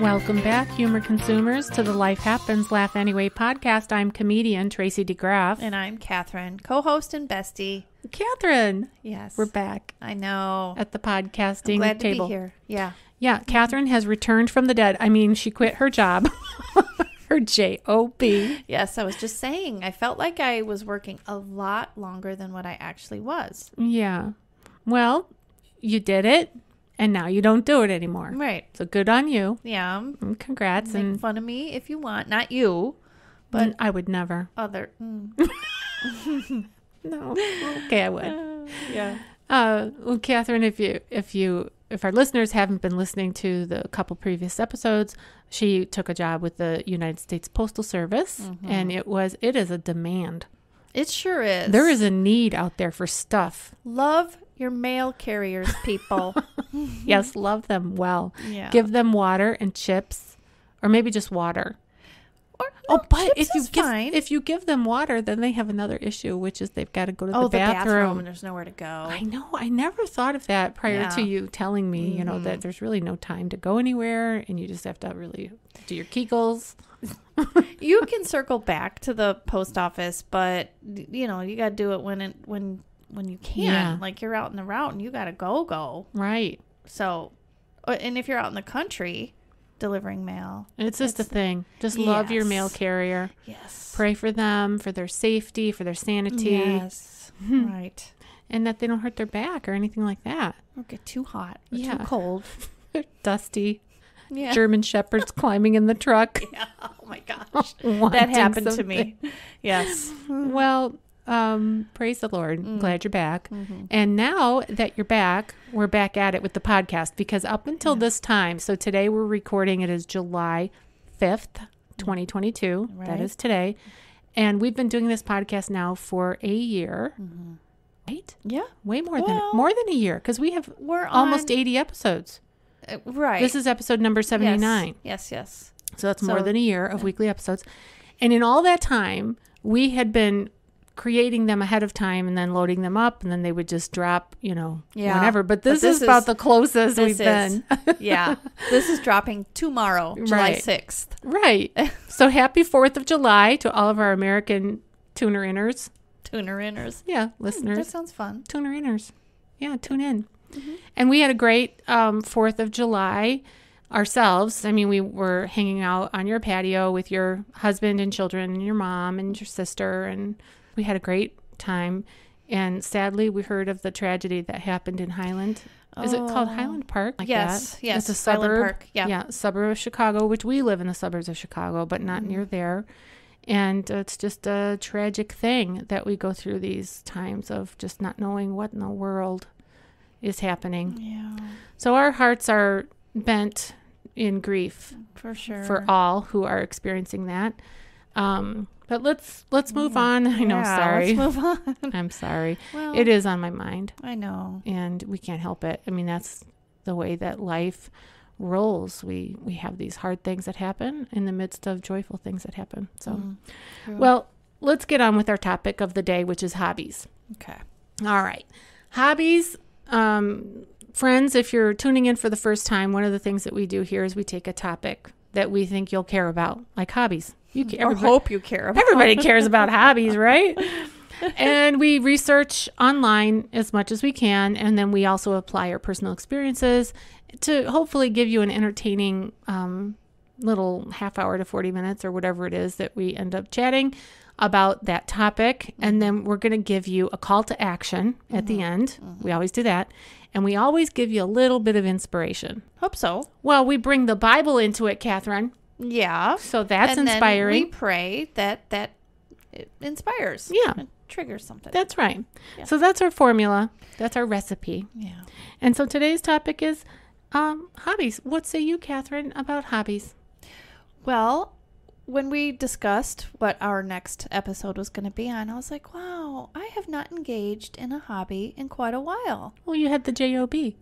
Welcome back, humor consumers, to the Life Happens, Laugh Anyway podcast. I'm comedian Tracy DeGraff. And I'm Cathrine, co-host and bestie. Cathrine! Yes. We're back. I know. At the podcasting I'm glad table. to be here. Yeah. Yeah, Cathrine has returned from the dead. I mean, she quit her job. Her J-O-B. Yes, I was just saying. I felt like I was working a lot longer than what I actually was. Yeah. Well, you did it. And now you don't do it anymore. Right. So good on you. Yeah. And congrats. Make fun of me if you want. Not you, but I would never. other. No. Okay, I would. Yeah. Well, Cathrine, if our listeners haven't been listening to the couple previous episodes, she took a job with the United States Postal Service, and it is a demand. It sure is. There is a need out there for stuff. Love your mail carriers, people. Yes, love them well. Yeah. Give them water and chips, or maybe just water. Or, no, but fine. if you give them water, then they have another issue, which is they've got to go to the bathroom, and there's nowhere to go. I know. I never thought of that prior to you telling me, you know, that there's really no time to go anywhere, and you just have to really do your Kegels. You can circle back to the post office, but you know you got to do it when you can. Yeah. Like you're out in the route and you got to go. Right. So, and if you're out in the country delivering mail, it's just a thing. Just love your mail carrier. Yes. Pray for them, for their safety, for their sanity. Yes. Right. And that they don't hurt their back or anything like that. Don't get too hot or Yeah. too cold. Dusty. Yeah. German shepherds climbing in the truck. Yeah. Oh my gosh. Wanting That happened to something. me. Yes. Well, praise the Lord. Glad you're back. And now that you're back, we're back at it with the podcast, because up until this time, so today we're recording, it is July 5th, 2022. Right. That is today. And we've been doing this podcast now for a year. Right? Yeah. Way more than a year, because we have We're almost on, 80 episodes. right. This is episode number 79. Yes. So that's more than a year of weekly episodes. And in all that time, we had been creating them ahead of time and then loading them up, and then they would just drop, whenever. But this is about the closest we've been. Yeah. This is dropping tomorrow, July 6th. Right. So happy 4th of July to all of our American tuner-inners. Tuner-inners. Yeah, listeners. That sounds fun. Tuner-inners. Yeah, tune in. And we had a great 4th of July ourselves. I mean, we were hanging out on your patio with your husband and children and your mom and your sister, and we had a great time. And sadly, we heard of the tragedy that happened in Highland. Is it called Highland Park? Yes. It's a suburb. Highland Park. Yeah. Yeah, suburb of Chicago, which we live in the suburbs of Chicago, but not near there. And it's just a tragic thing that we go through these times of just not knowing what in the world is happening. Yeah. So our hearts are bent in grief For sure. for all who are experiencing that. But let's move on. I know, sorry. Let's move on. I'm sorry. Well, it is on my mind, I know. and we can't help it. I mean, that's the way that life rolls. We have these hard things that happen in the midst of joyful things that happen. So, well, let's get on with our topic of the day, which is hobbies. Okay. All right. Hobbies. Friends, if you're tuning in for the first time, one of the things that we do here is we take a topic that we think you'll care about, like hobbies. Or hope you care about. Everybody cares about hobbies, right? And we research online as much as we can, and then we also apply our personal experiences to hopefully give you an entertaining little half hour to 40 minutes or whatever it is that we end up chatting about that topic. And then we're going to give you a call to action at the end. We always do that. And we always give you a little bit of inspiration. Hope so. Well, we bring the Bible into it, Cathrine. Yeah. So that's and inspiring. Then we pray that it inspires. Yeah. And triggers something. That's right. Yeah. So that's our formula. That's our recipe. Yeah. And so today's topic is hobbies. What say you, Cathrine, about hobbies? Well, when we discussed what our next episode was going to be on, I was like, wow, I have not engaged in a hobby in quite a while. Well, you had the J-O-B.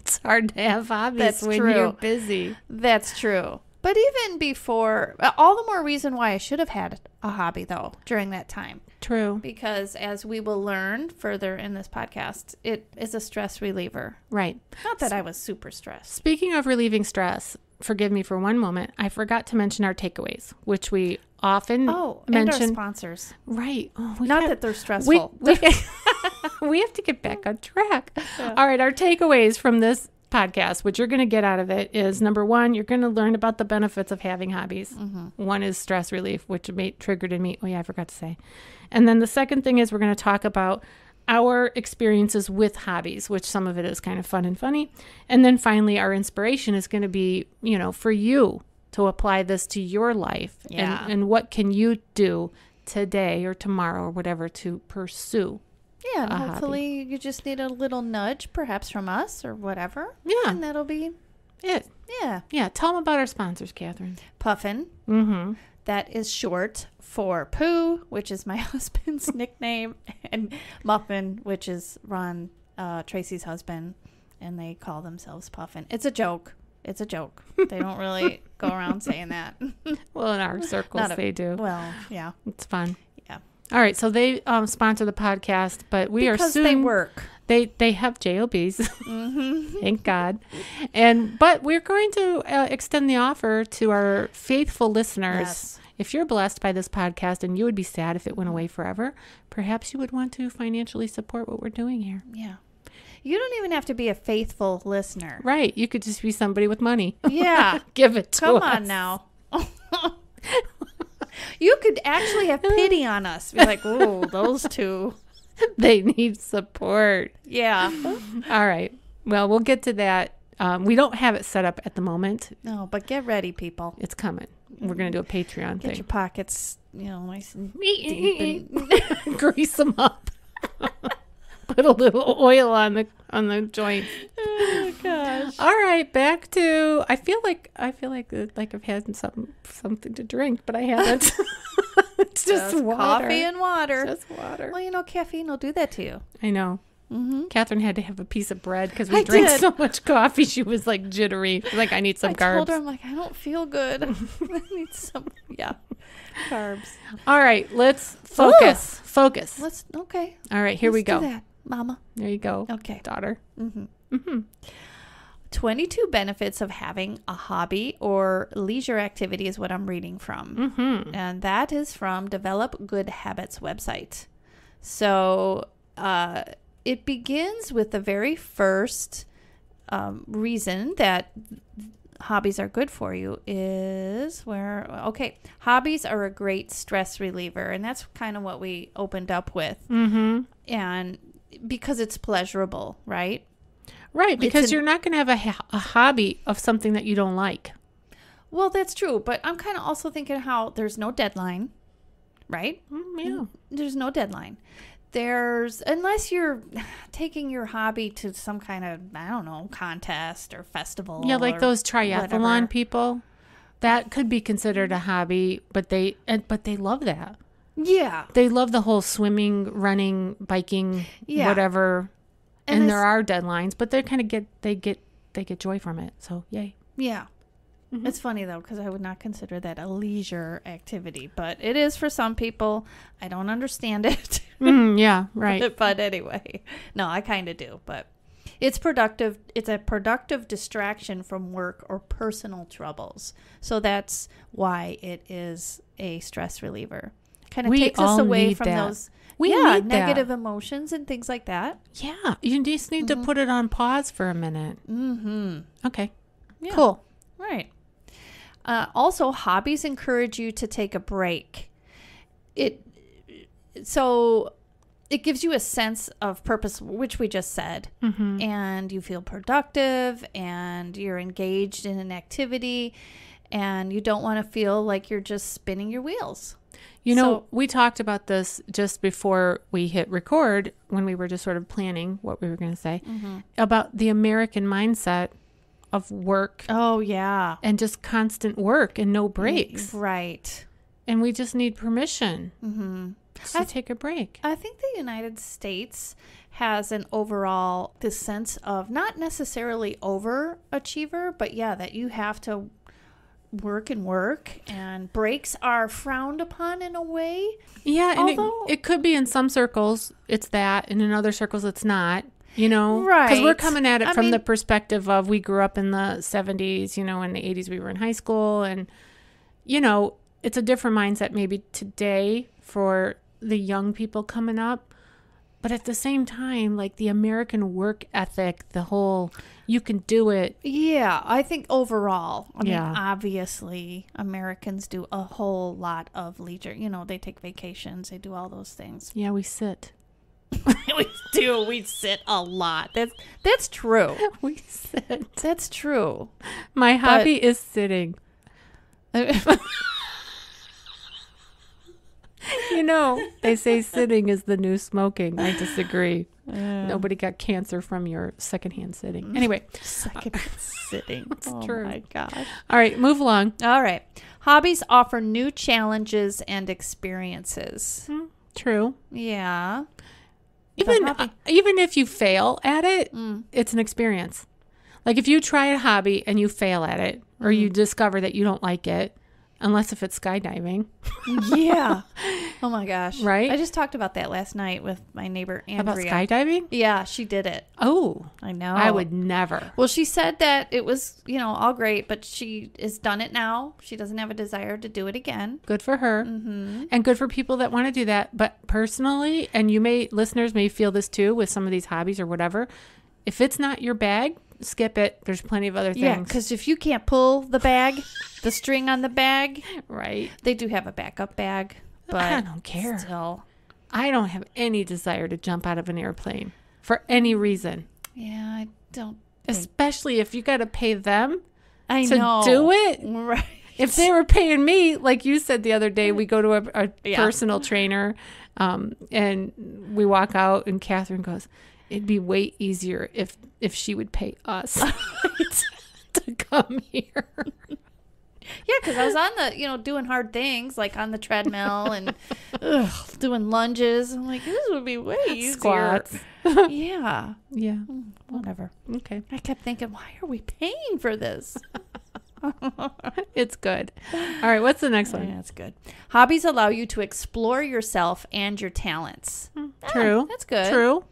It's hard to have hobbies That's when true. you're busy. That's true. But even before, all the more reason why I should have had a hobby, though, during that time. True. Because as we will learn further in this podcast, it is a stress reliever. Right. Not that I was super stressed. Speaking of relieving stress, forgive me for one moment. I forgot to mention our takeaways, which we often mention. And our sponsors. Right. Oh, Not that they're stressful. We have to get back on track. Yeah. All right. Our takeaways from this podcast, what you're going to get out of it is, number one, you're going to learn about the benefits of having hobbies. One is stress relief, which triggered in me. Oh, yeah, I forgot to say. And then the second thing is we're going to talk about our experiences with hobbies, which some of it is kind of fun and funny. And then finally, our inspiration is going to be, for you to apply this to your life. Yeah. And what can you do today or tomorrow or whatever to pursue. Yeah, and hopefully you just need a little nudge, perhaps from us or whatever. Yeah. And that'll be it. Yeah. Yeah. Tell them about our sponsors, Cathrine. Puffin. Mm-hmm. That is short for Pooh, which is my husband's nickname, and Muffin, which is Ron, Tracy's husband, and they call themselves Puffin. It's a joke. It's a joke. They don't really go around saying that. Well, in our circles, they do. Well, yeah. It's fun. Yeah. All right. So they sponsor the podcast, but because they work. They have JOBs. Thank God. But we're going to extend the offer to our faithful listeners. Yes. If you're blessed by this podcast and you would be sad if it went away forever, perhaps you would want to financially support what we're doing here. Yeah. You don't even have to be a faithful listener. Right. You could just be somebody with money. Yeah. Give it to us. Come on now. You could actually have pity on us. Be like, oh, those two. They need support. Yeah. All right. Well, we'll get to that. We don't have it set up at the moment. No, but get ready, people. It's coming. We're going to do a Patreon thing. Get your pockets, nice and deep. And grease them up. Put a little oil on the joints. Oh gosh. All right, back to. I feel like I've had something to drink, but I haven't. It's just water. Coffee and water. Just water. Well, caffeine will do that to you. I know. Mm-hmm. Cathrine had to have a piece of bread because we drank so much coffee. She was like jittery. Like, I need some carbs. I told her, I'm like, I don't feel good. I need some, carbs. All right, let's focus. Ooh. Focus. Okay. All right, here we go. Do that, Mama. There you go. Okay. Daughter. Mm-hmm. Mm-hmm. 22 benefits of having a hobby or leisure activity is what I'm reading from. Mm-hmm. And that is from Develop Good Habits website. So, it begins with the very first reason that hobbies are good for you is hobbies are a great stress reliever. And that's kind of what we opened up with. Mm-hmm. And because it's pleasurable, right? Right, because you're not going to have a hobby of something that you don't like. Well, that's true. But I'm kind of also thinking how there's no deadline, right? Yeah. There's no deadline. Unless you're taking your hobby to some kind of, I don't know, contest or festival. Yeah, like those triathlon people. That could be considered a hobby, but they love that. Yeah. They love the whole swimming, running, biking, whatever. And there are deadlines, but they kind of get joy from it. So, yay. Yeah. Mm-hmm. It's funny, though, because I would not consider that a leisure activity, but it is for some people. I don't understand it. Yeah, right. But anyway, no, I kind of do, but it's productive. It's a productive distraction from work or personal troubles. So that's why it is a stress reliever. Kind of takes us away from those negative emotions and things like that. Yeah, you just need to put it on pause for a minute. Mm-hmm. Okay, yeah. Cool. Right. Also, hobbies encourage you to take a break. So it gives you a sense of purpose, which we just said, and you feel productive and you're engaged in an activity and you don't want to feel like you're just spinning your wheels. We talked about this just before we hit record when we were just sort of planning what we were going to say about the American mindset of work. Oh, yeah. And just constant work and no breaks. Right. And we just need permission to take a break. I think the United States has an overall, this sense of not necessarily overachiever, but that you have to work and breaks are frowned upon in a way. Yeah, and Although- it could be in some circles it's that, and in other circles it's not, Because Right. we're coming at it I from mean- the perspective of we grew up in the 70s, in the 80s we were in high school, and, it's a different mindset maybe today for the young people coming up. But at the same time, like the American work ethic, the whole, you can do it. Yeah, I think overall, I mean, Yeah. obviously, Americans do a whole lot of leisure. They take vacations, they do all those things. Yeah, we sit. We do. We sit a lot. That's true. We sit. That's true. My hobby is sitting. They say sitting is the new smoking. I disagree. Nobody got cancer from your secondhand sitting. Anyway. Second sitting. That's true. Oh, my gosh. All right, move along. All right. Hobbies offer new challenges and experiences. True. Yeah. Even if you fail at it, it's an experience. Like if you try a hobby and you fail at it, or you discover that you don't like it, unless if it's skydiving. Yeah. Oh my gosh. Right? I just talked about that last night with my neighbor Andrea. About skydiving? Yeah, she did it. Oh, I know. I would never. Well, she said that it was, all great, but she has done it now. She doesn't have a desire to do it again. Good for her. Mm-hmm. And good for people that want to do that. But personally, and listeners may feel this too with some of these hobbies or whatever, if it's not your bag, skip it. There's plenty of other things. Yeah, because if you can't pull the bag, the string on the bag, right. they do have a backup bag. But I don't care. Still. I don't have any desire to jump out of an airplane for any reason. Yeah, I don't. Especially if you got to pay them I to know. do it. Right. If they were paying me, like you said the other day, we go to a Yeah. personal trainer and we walk out and Cathrine goes, it'd be way easier if she would pay us to come here. Yeah, because I was on the, doing hard things, like on the treadmill and doing lunges. I'm like, this would be way easier. Squats. Yeah. Yeah. Whatever. Okay. I kept thinking, why are we paying for this? It's good. All right. What's the next one? Yeah, that's good. Hobbies allow you to explore yourself and your talents. True. That's good. True.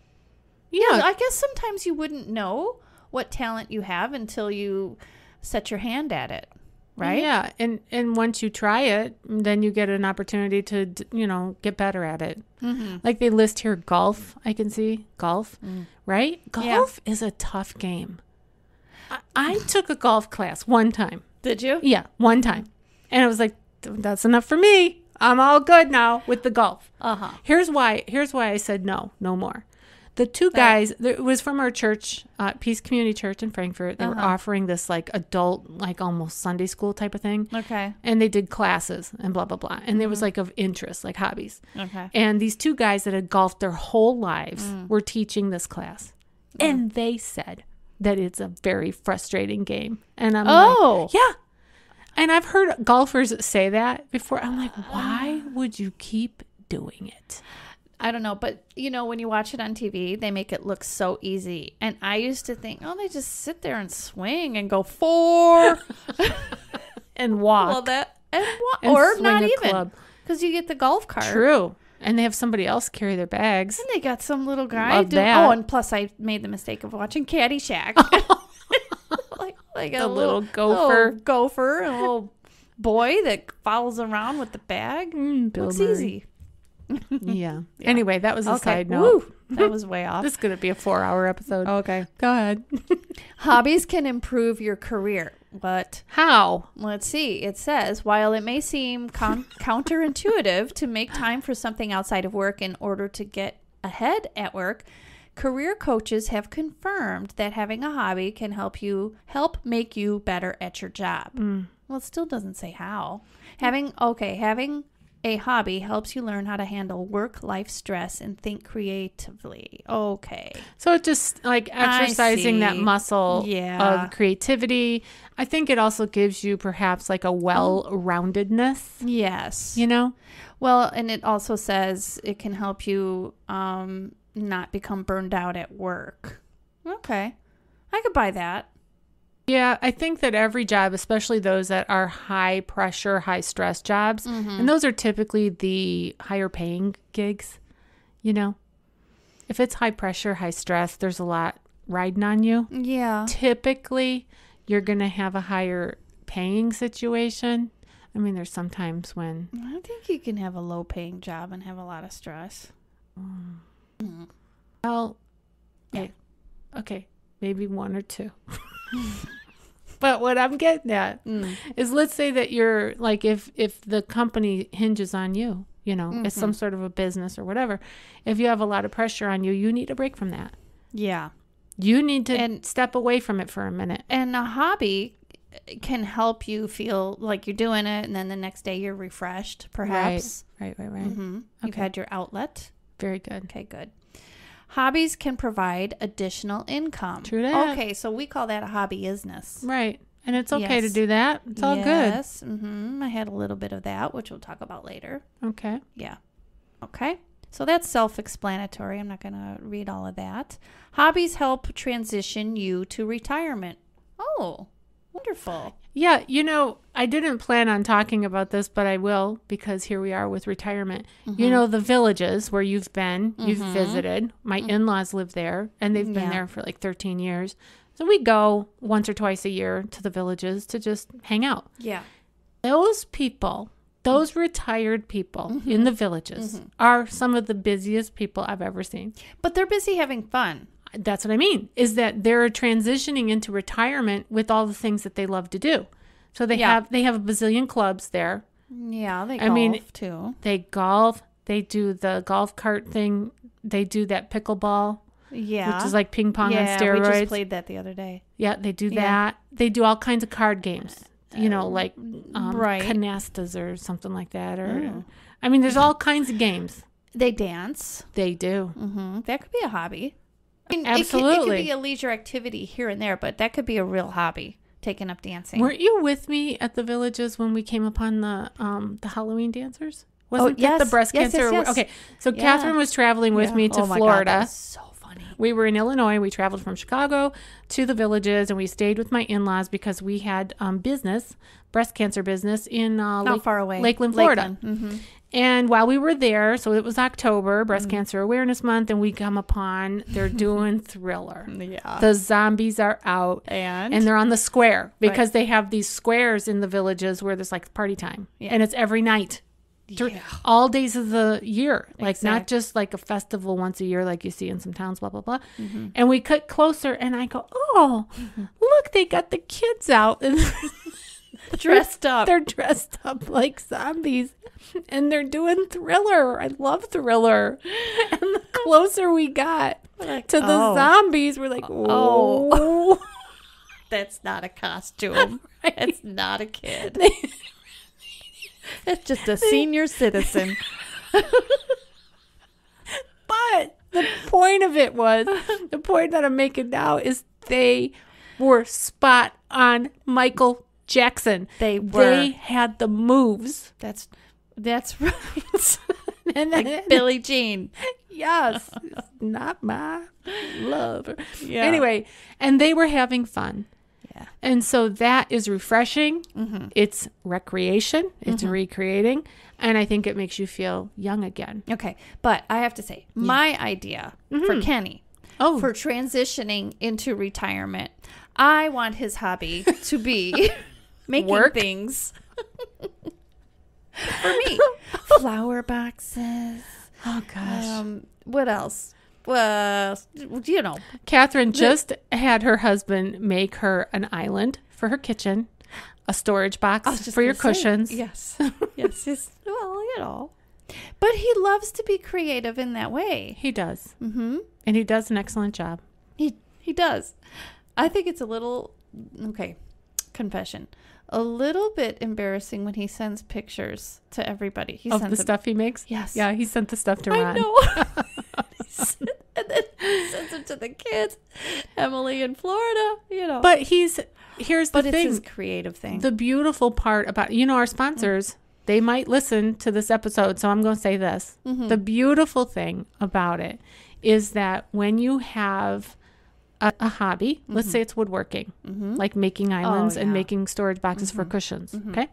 Yeah, Yeah. I guess sometimes you wouldn't know what talent you have until you set your hand at it, right? Yeah. And once you try it, then you get an opportunity to, get better at it. Mm-hmm. Like they list here golf. I can see golf, right? Golf is a tough game. I took a golf class one time. Did you? Yeah, one time. And I was like, that's enough for me. I'm all good now with the golf. Uh-huh. Here's why I said no more. The two guys, it was from our church, Peace Community Church in Frankfurt. They were offering this like adult, like almost Sunday school type of thing. Okay. And they did classes and blah, blah, blah. And it was like of interest, like hobbies. Okay. And these two guys that had golfed their whole lives were teaching this class. And they said that it's a very frustrating game. And I'm like, yeah. And I've heard golfers say that before. I'm like, why would you keep doing it? I don't know, but when you watch it on TV, they make it look so easy. And I used to think, they just sit there and swing and go 4 and walk. Well, that and or or not even because you get the golf cart. True. And they have somebody else carry their bags. And they got some little guy Love doing. that. Oh, and plus I made the mistake of watching Caddyshack. like a little gopher. A little boy that follows around with the bag. Bill Looks Murray. easy. Yeah. Anyway, that was a side note. Woo, that was way off. This is going to be a 4-hour episode. Okay. Go ahead. Hobbies can improve your career. But how? Let's see. It says, while it may seem counterintuitive to make time for something outside of work in order to get ahead at work, career coaches have confirmed that having a hobby can help make you better at your job. Well, it still doesn't say how. Having a hobby helps you learn how to handle work-life stress and think creatively. Okay. So it's just like exercising that muscle of creativity. I think it also gives you perhaps like a well-roundedness. Yes. Well, and it also says it can help you not become burned out at work. Okay. I could buy that. Yeah, I think that every job, especially those that are high pressure, high stress jobs, and those are typically the higher paying gigs, you know. If it's high pressure, high stress, there's a lot riding on you. Yeah. Typically, you're going to have a higher paying situation. I mean, there's sometimes when... I think you can have a low paying job and have a lot of stress. Well, Yeah. Okay, maybe one or two. But what I'm getting at is, let's say that you're like, if the company hinges on you, you know, it's some sort of a business or whatever. If you have a lot of pressure on you, you need a break from that. Yeah. You need to step away from it for a minute. And a hobby can help you feel like you're doing it, and then the next day you're refreshed, perhaps. Right. You've had your outlet. Very good. Okay, good. Hobbies can provide additional income. True that. Okay, so we call that a hobby-isness. Right. And it's okay to Yes. do that. It's all good. Yes. I had a little bit of that, which we'll talk about later. Okay. Yeah. Okay. So that's self-explanatory. I'm not going to read all of that. Hobbies help transition you to retirement. Oh, wonderful. Yeah, you know, I didn't plan on talking about this, but I will, because here we are with retirement. You know, the villages where you've been, you've visited. My in-laws live there, and they've been there for like 13 years. So we go once or twice a year to the villages to just hang out. Yeah. Those people, those retired people in the villages are some of the busiest people I've ever seen. But they're busy having fun. That's what I mean, is that they're transitioning into retirement with all the things that they love to do. So they have a bazillion clubs there. Yeah, they golf too. They golf. They do the golf cart thing. They do that pickleball, Yeah. which is like ping pong on we steroids. just played that the other day. Yeah, they do Yeah. that. They do all kinds of card games, you know, like right. canastas or something like that. Or I mean, there's all kinds of games. They dance. They do. That could be a hobby. I mean, Absolutely. It could be a leisure activity here and there, but that could be a real hobby, taking up dancing. Weren't you with me at the villages when we came upon the Halloween dancers? Wasn't that the breast cancer? Yes. Okay, so Cathrine was traveling with me to Oh my Florida. God, that was so funny. We were in Illinois. We traveled from Chicago to the villages, and we stayed with my in-laws because we had breast cancer business in Not far away. Lakeland, Florida. Mm-hmm. And while we were there, so it was October, Breast Cancer Awareness Month, and we come upon, they're doing Thriller. Yeah. The zombies are out. And they're on the square because they have these squares in the villages where there's like party time. Yeah. And it's every night. All days of the year. Like not just like a festival once a year like you see in some towns, blah, blah, blah. And we cut closer and I go, oh, look, they got the kids out. And dressed up. They're dressed up like zombies. And they're doing Thriller. I love Thriller. And the closer we got to the zombies, we're like, oh. That's not a costume. Right. That's not a kid. That's just a senior citizen. But the point of it was, the point that I'm making now is they were spot on Michael Jackson. They were. They had the moves. That's right. And Like Billie Jean. Yes. It's not my love. Yeah. Anyway, and they were having fun. Yeah. And so that is refreshing. It's recreation. It's recreating. And I think it makes you feel young again. Okay. But I have to say, my idea for Kenny for transitioning into retirement, I want his hobby to be making things for me. Flower boxes. Oh, gosh. What else? Well, you know. Cathrine just had her husband make her an island for her kitchen, a storage box for your cushions. Yes. Yes. Well, you know. But he loves to be creative in that way. He does. Mm-hmm. And he does an excellent job. He does. I think it's a little, confession, a little bit embarrassing when he sends pictures to everybody. He of sends the stuff he makes? Yes. Yeah, he sent the stuff to Ron. I know. And then he sends them to the kids, Emily in Florida, you know. But here's the But thing. it's his creative thing. The beautiful part about, our sponsors, they might listen to this episode, so I'm going to say this. The beautiful thing about it is that when you have a hobby, let's say it's woodworking, like making islands and making storage boxes for cushions. Okay.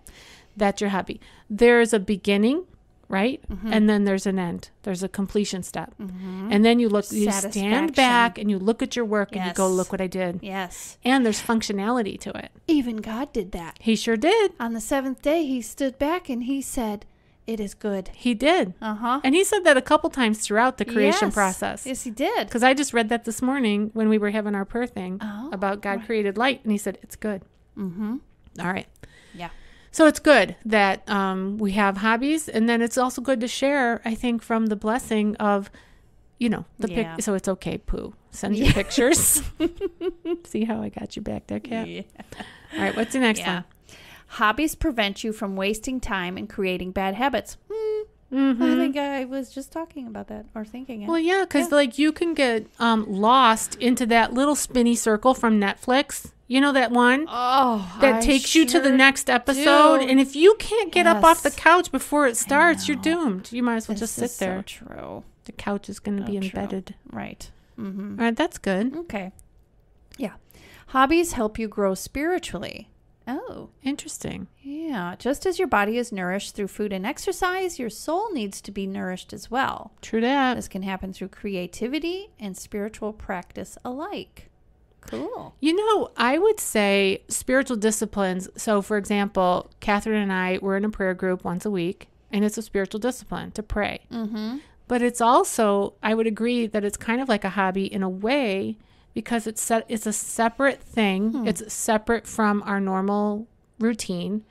That's your hobby. There's a beginning, right? And then there's an end. There's a completion step. And then you stand back and you look at your work and you go, look what I did. Yes. And there's functionality to it. Even God did that. He sure did. On the seventh day, he stood back and he said, it is good. He did. And he said that a couple times throughout the creation process. Yes, he did. Because I just read that this morning when we were having our prayer thing about God created light. And he said, it's good. All right. Yeah. So it's good that we have hobbies. And then it's also good to share, I think, from the blessing of, so it's okay, Pooh. Send your pictures. See how I got you back there, Kat? Yeah. All right. What's the next one? Hobbies prevent you from wasting time and creating bad habits. I think I was just talking about that or thinking it. Well, yeah, because like you can get lost into that little spinny circle from Netflix. You know that one? Oh, that takes you to the next episode. And if you can't get up off the couch before it starts, you're doomed. You might as well just sit there. So true. The couch is going to be embedded. Right. All right, that's good. Okay. Yeah. Hobbies help you grow spiritually. Oh. Interesting. Yeah. Just as your body is nourished through food and exercise, your soul needs to be nourished as well. True that. This can happen through creativity and spiritual practice alike. Cool. I would say spiritual disciplines. So, for example, Cathrine and I were in a prayer group once a week, and it's a spiritual discipline to pray. But it's also, I would agree that it's kind of like a hobby in a way, because it's a separate thing. It's separate from our normal routine.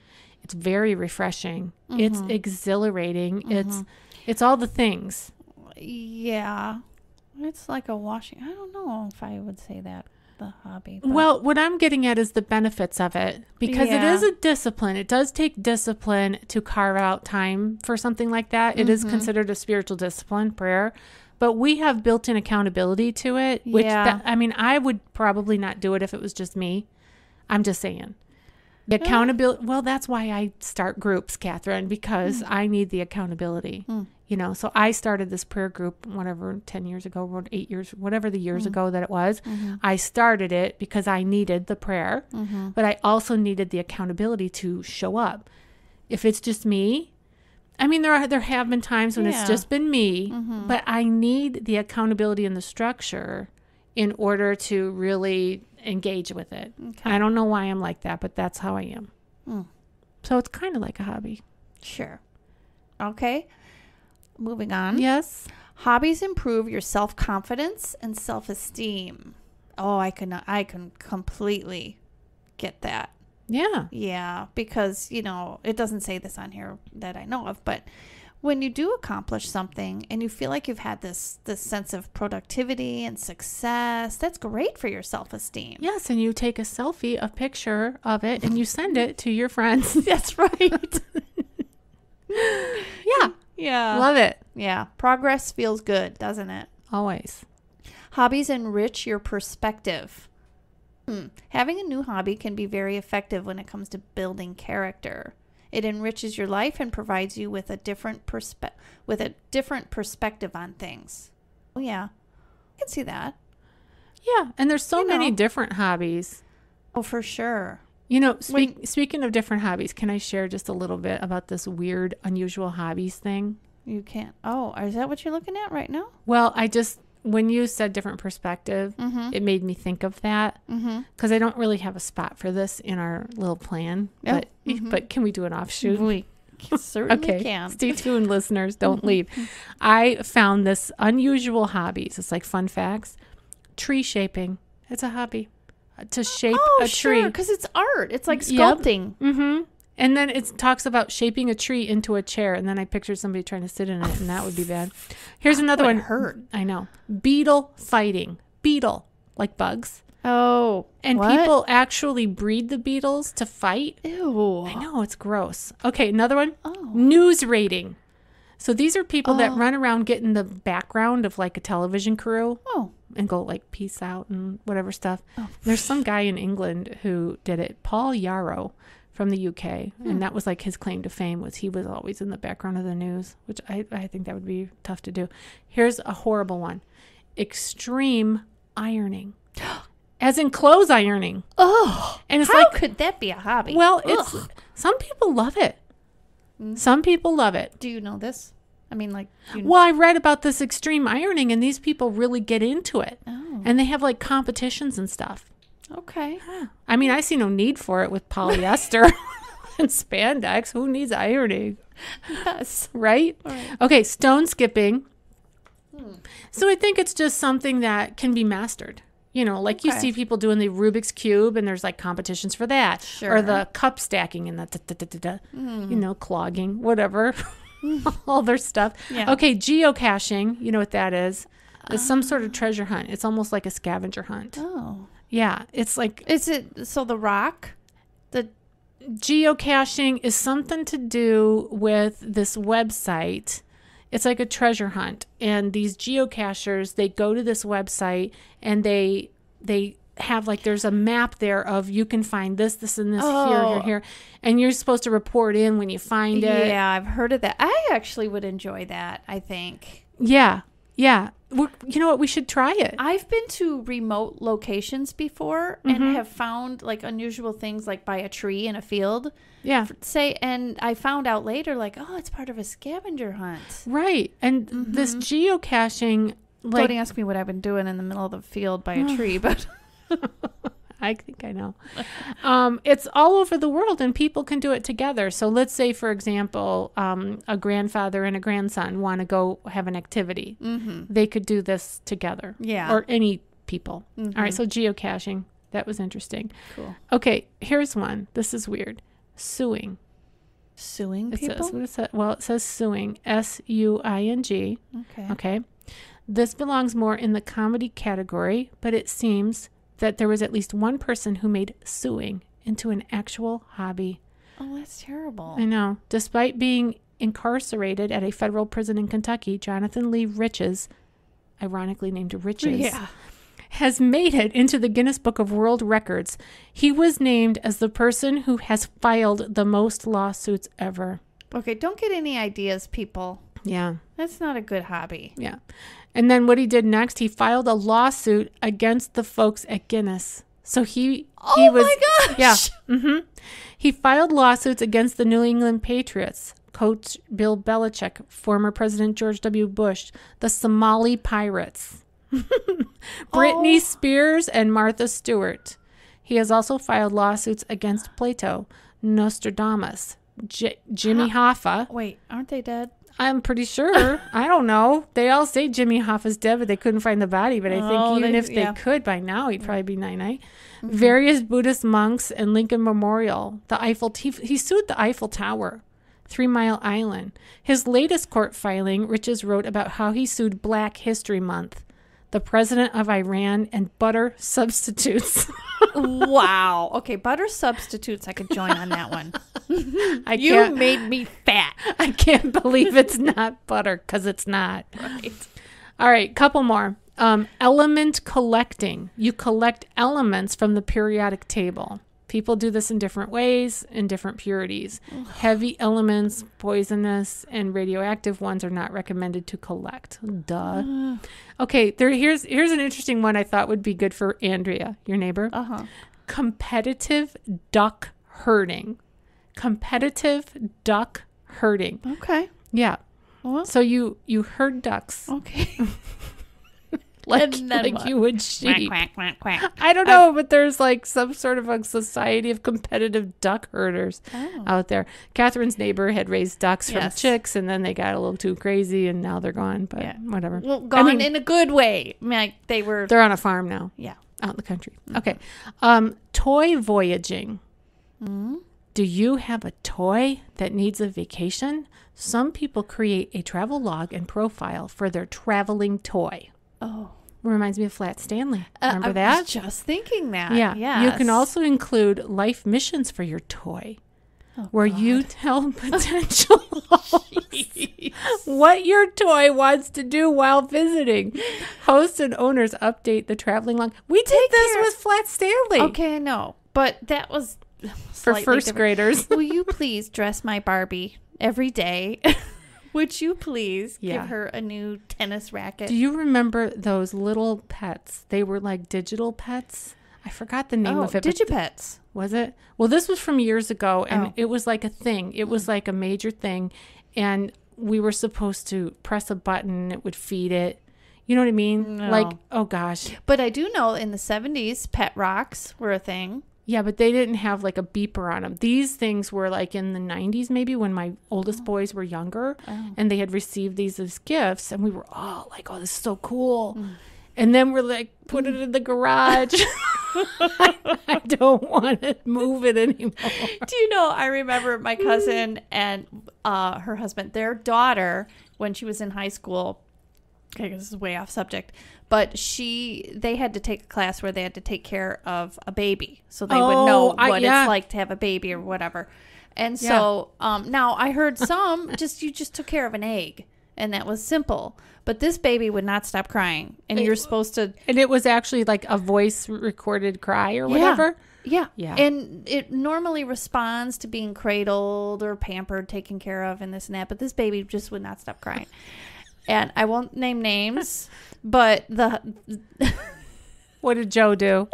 It's very refreshing. It's exhilarating. It's all the things. Yeah. It's like a washing. I don't know if I would say that, the hobby. But. Well, what I'm getting at is the benefits of it, because it is a discipline. It does take discipline to carve out time for something like that. It is considered a spiritual discipline, prayer. But we have built-in accountability to it, which, I would probably not do it if it was just me. I'm just saying. The accountability, well, that's why I start groups, Cathrine, because I need the accountability. So I started this prayer group, 10 years ago, or 8 years, whatever the years ago that it was. I started it because I needed the prayer, but I also needed the accountability to show up. If it's just me, there have been times when it's just been me, but I need the accountability and the structure in order to really engage with it. Okay. I don't know why I'm like that, but that's how I am. So it's kind of like a hobby. Sure. Okay. Moving on. Yes. Hobbies improve your self-confidence and self-esteem. Oh, I can completely get that. Yeah. Yeah, because, it doesn't say this on here that I know of, but when you do accomplish something and you feel like you've had this sense of productivity and success, that's great for your self-esteem. Yes, and you take a picture of it, and you send it to your friends. That's right. Yeah. Yeah. Love it. Yeah. Progress feels good, doesn't it? Always. Hobbies enrich your perspective. Having a new hobby can be very effective when it comes to building character. It enriches your life and provides you with a different perspective on things. Oh yeah, I can see that. Yeah, and there's so many different hobbies. Oh, for sure. Speaking of different hobbies, can I share just a little bit about this weird, unusual hobbies thing? You can't. Oh, is that what you're looking at right now? Well, when you said different perspective, it made me think of that, because I don't really have a spot for this in our little plan, but can we do an offshoot? We certainly can. Stay tuned, listeners. Don't leave. I found this unusual hobbies. It's like fun facts. Tree shaping. It's a hobby. To shape a tree. Because it's art. It's like sculpting. Yep. And then it talks about shaping a tree into a chair. And then I pictured somebody trying to sit in it, and that would be bad. Here's another one. Hurt. I know. Beetle fighting. Beetle, like bugs. Oh. And people actually breed the beetles to fight. Ew. I know, it's gross. Okay, another one. Oh. News rating. So these are people that run around getting the background of like a television crew. Oh. And go like peace out and whatever stuff. Oh. There's some guy in England who did it. Paul Yarrow from the UK. And that was like his claim to fame, was he was always in the background of the news, which I think that would be tough to do. Here's a horrible one. Extreme ironing. as in clothes ironing. Oh, And it's how like, could that be a hobby? well, it's some people love it. Some people love it. Do you know this? I mean, like, Well, I read about this extreme ironing, and these people really get into it. Oh, And they have like competitions and stuff. okay. I mean, I see no need for it with polyester and spandex. Who needs ironing? Yes. Right? Right. Okay, stone skipping. So I think it's just something that can be mastered. You know, like you Okay. see people doing the Rubik's Cube, and there's like competitions for that. Sure. Or the cup stacking and the, you know, clogging, whatever. All their stuff. Yeah. Okay, geocaching. You know what that is? It's some sort of treasure hunt. It's almost like a scavenger hunt. Oh. Yeah, it's like Is it, so the rock? The, geocaching is something to do with this website. It's like a treasure hunt, and these geocachers, they go to this website and they have like, there's a map there of you can find this and this here, and you're supposed to report in when you find it. yeah, I've heard of that. I actually would enjoy that, I think. Yeah. You know what? We should try it. I've been to remote locations before and have found like unusual things, like by a tree in a field. Yeah. And I found out later, like, oh, it's part of a scavenger hunt. Right. And this geocaching, like, Don't ask me what I've been doing in the middle of the field by a tree, but I think I know. It's all over the world, and people can do it together. So let's say, for example, a grandfather and a grandson want to go have an activity. They could do this together. Yeah. Or any people. All right. So geocaching. That was interesting. cool. Okay. Here's one. This is weird. Suing. Suing It people? says, what is that? Well, it says suing. SUING. Okay. Okay. This belongs more in the comedy category, but it seems that there was at least one person who made suing into an actual hobby. Oh, that's terrible. I know. Despite being incarcerated at a federal prison in Kentucky, Jonathan Lee Riches, ironically named Riches, Yeah. has made it into the Guinness Book of World Records. He was named as the person who has filed the most lawsuits ever. Okay, don't get any ideas, people. Yeah. That's not a good hobby. Yeah. And then what he did next, he filed a lawsuit against the folks at Guinness. So he was, my gosh! Yeah. He filed lawsuits against the New England Patriots, Coach Bill Belichick, former President George W. Bush, the Somali Pirates, Britney Spears, and Martha Stewart. He has also filed lawsuits against Plato, Nostradamus, Jimmy Hoffa. Wait, aren't they dead? I'm pretty sure. I don't know. They all say Jimmy Hoffa's dead, but they couldn't find the body. But I think even if they could by now, he'd probably be 99. Various Buddhist monks and Lincoln Memorial. The Eiffel. He sued the Eiffel Tower, 3 Mile Island. His latest court filing, Riches wrote about how he sued Black History Month, the president of Iran, and butter substitutes. Wow. Okay, butter substitutes. I could join on that one. You made me fat. I can't believe it's not butter, because it's not. Right. All right, couple more. Element collecting. You collect elements from the periodic table. People do this in different ways, in different purities. Heavy elements, poisonous, and radioactive ones are not recommended to collect. Duh. Okay, here's an interesting one I thought would be good for Andrea, your neighbor. Competitive duck herding. Competitive duck herding. Okay. Yeah. Well, So you herd ducks okay. like And then what? you would sheep. Quack, quack, quack, quack. I don't know, but there's like some sort of a society of competitive duck herders out there. Catherine's neighbor had raised ducks from Yes. chicks, and then they got a little too crazy, and now they're gone. But Yeah. whatever. Well, gone I mean, in a good way. I mean, like, they were. they're on a farm now, Yeah. out in the country. Okay. Toy voyaging. Do you have a toy that needs a vacation? Some people create a travel log and profile for their traveling toy. Oh. Reminds me of Flat Stanley. Remember I that? was just thinking that. Yeah. Yes. You can also include life missions for your toy, where you tell potential what your toy wants to do while visiting. Hosts and owners update the traveling log. We did this with Flat Stanley. Okay, I know. But that was For slightly first different. graders. Will you please dress my Barbie every day? Would you please Yeah. give her a new tennis racket? Do you remember those little pets? They were like digital pets. I forgot the name of it. Digipets. Was it? Well, this was from years ago, and it was like a thing. It was like a major thing, and we were supposed to press a button and it would feed it. You know what I mean? No. Like, oh gosh. But I do know in the 70s, pet rocks were a thing. Yeah, but they didn't have like a beeper on them. These things were like in the 90s maybe when my oldest boys were younger, and they had received these as gifts, and we were all like, oh, this is so cool. And then we're like, put it in the garage. I don't want to move it anymore. Do you know, I remember my cousin and her husband, their daughter, when she was in high school, okay, this is way off subject, but they had to take a class where they had to take care of a baby. So they would know what it's like to have a baby or whatever. And so now I heard some, you just took care of an egg. And that was simple. But this baby would not stop crying. And you're supposed to... And it was actually like a voice recorded cry or whatever? Yeah. Yeah. And it normally responds to being cradled or pampered, taken care of, and this and that. But this baby just would not stop crying. And I won't name names, but What did Joe do?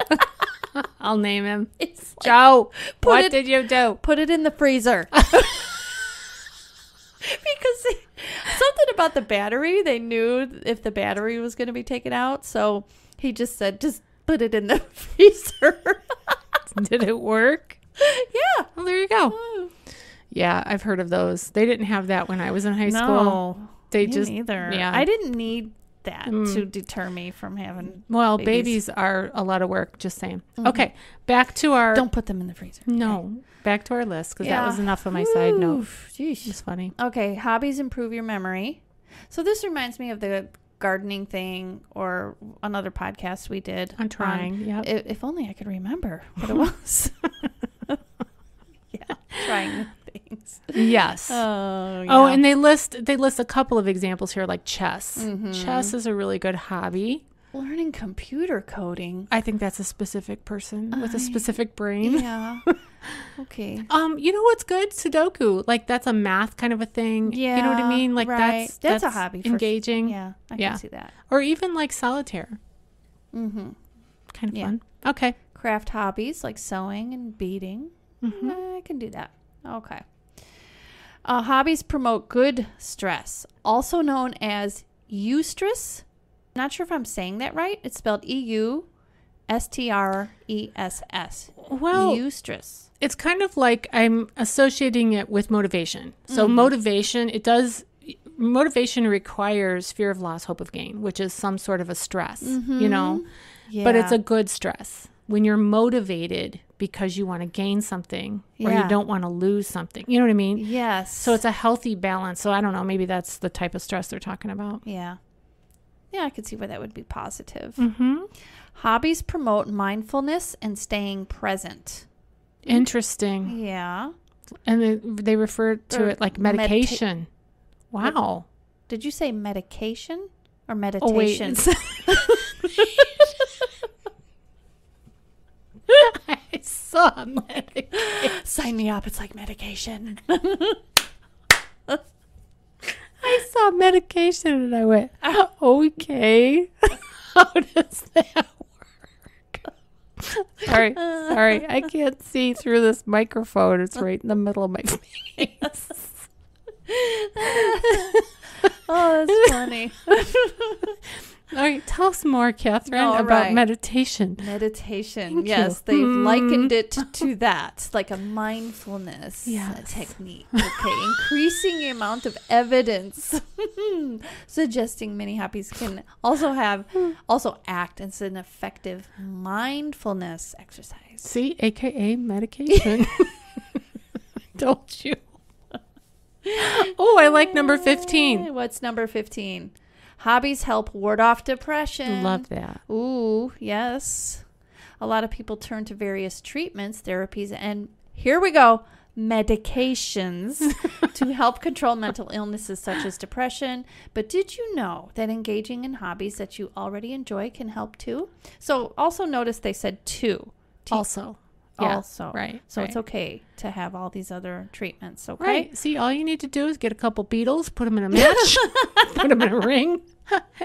I'll name him. It's like, Joe, what did you do? Put it in the freezer. Because something about the battery, they knew if the battery was going to be taken out. So he just said, just put it in the freezer. Did it work? Yeah. Well, there you go. Yeah, I've heard of those. They didn't have that when I was in high school. No, they me just neither. Yeah, I didn't need that to deter me from having. Well, babies are a lot of work. Just saying. Mm-hmm. Okay, back to our. Don't put them in the freezer. No, okay. Back to our list because that was enough of my side note. Jeez. It's funny. Okay, hobbies improve your memory. So this reminds me of the gardening thing or another podcast we did. I'm trying. Yeah. If only I could remember what it was. Yeah, trying things. Yes. Oh, yeah. Oh, and they list a couple of examples here, like chess. Mm-hmm. Chess is a really good hobby. Learning computer coding. I think that's a specific person with a specific brain. Yeah. Okay. You know what's good? Sudoku. Like that's a math kind of a thing. Yeah. You know what I mean? Like right. That's a hobby. Engaging. Yeah. I can see that. Or even like solitaire. Mm-hmm. Kind of fun. Okay. Craft hobbies like sewing and beading. Mm-hmm. I can do that. Okay. Hobbies promote good stress, also known as eustress. Not sure if I'm saying that right. It's spelled EUSTRESS. Well, eustress. It's kind of like I'm associating it with motivation. So motivation requires fear of loss, hope of gain, which is some sort of a stress, you know, but it's a good stress. When you're motivated because you want to gain something or you don't want to lose something. You know what I mean? Yes. So it's a healthy balance. So I don't know. Maybe that's the type of stress they're talking about. Yeah. Yeah, I could see why that would be positive. Mm-hmm. Hobbies promote mindfulness and staying present. Interesting. Yeah. And they refer to it like medication. Wow. Did you say medication or meditation? Oh, wait. I saw medication. Sign me up. It's like medication. I saw medication and I went, okay. How does that work? Sorry. I can't see through this microphone. It's right in the middle of my face. Oh, that's funny. All right, tell us more, Cathrine, about meditation. Meditation. Thank yes, you. they've likened it to that, like a mindfulness technique. Okay, increasing the amount of evidence suggesting many hobbies can also act as an effective mindfulness exercise. See, AKA medication. Don't you? Oh, I like number 15. What's number 15? Hobbies help ward off depression. Love that. Ooh, yes. A lot of people turn to various treatments, therapies, and here we go, medications to help control mental illnesses such as depression. But did you know that engaging in hobbies that you already enjoy can help too? So also notice they said two. Also. Yeah, right. So it's okay to have all these other treatments, okay? Right. See, all you need to do is get a couple beetles, put them in a match, put them in a ring.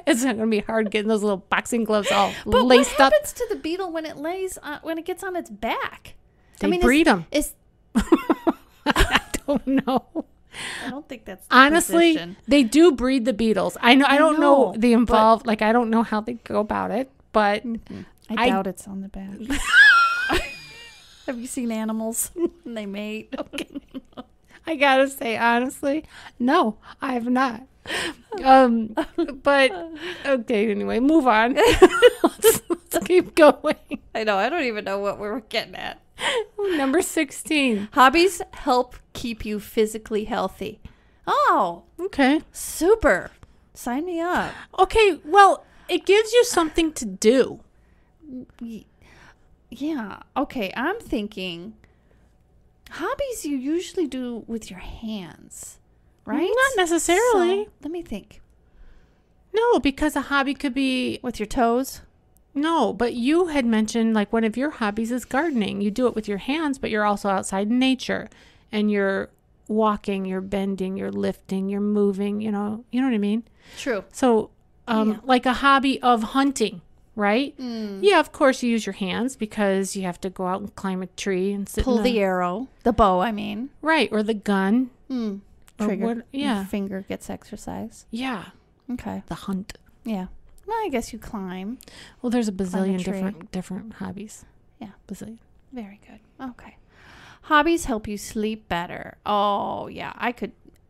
It's not going to be hard getting those little boxing gloves all But laced what up. happens to the beetle when it when it gets on its back? They breed them. Is I don't know. I don't think that's the Honestly, position. they do breed the beetles. I know. I don't know the involved. but- Like, I don't know how they go about it, but I doubt it's on the back. Have you seen animals when they mate? Okay. I gotta say, honestly, no, I have not. But okay, anyway, move on. let's keep going. I know. I don't even know what we were getting at. Number 16. Hobbies help keep you physically healthy. Oh, Okay. super. Sign me up. Okay, well, it gives you something to do. Yeah. Okay. I'm thinking hobbies you usually do with your hands, right? Not necessarily. So, let me think. No, because a hobby could be With your toes? no, but you had mentioned like one of your hobbies is gardening. You do it with your hands, but you're also outside in nature and you're walking, you're bending, you're lifting, you're moving, you know what I mean? True. So, Yeah. like a hobby of hunting, right? Yeah, of course you use your hands because you have to go out and climb a tree and sit Pull in the arrow. The bow, I mean. right, or the gun. Or Trigger. what- yeah. Your finger gets exercise. Yeah, Okay. the hunt. Yeah. Well, I guess you climb. Well, there's a Climb a bazillion tree. different hobbies. Yeah. Bazillion. Very good. Okay. Hobbies help you sleep better. Oh, yeah.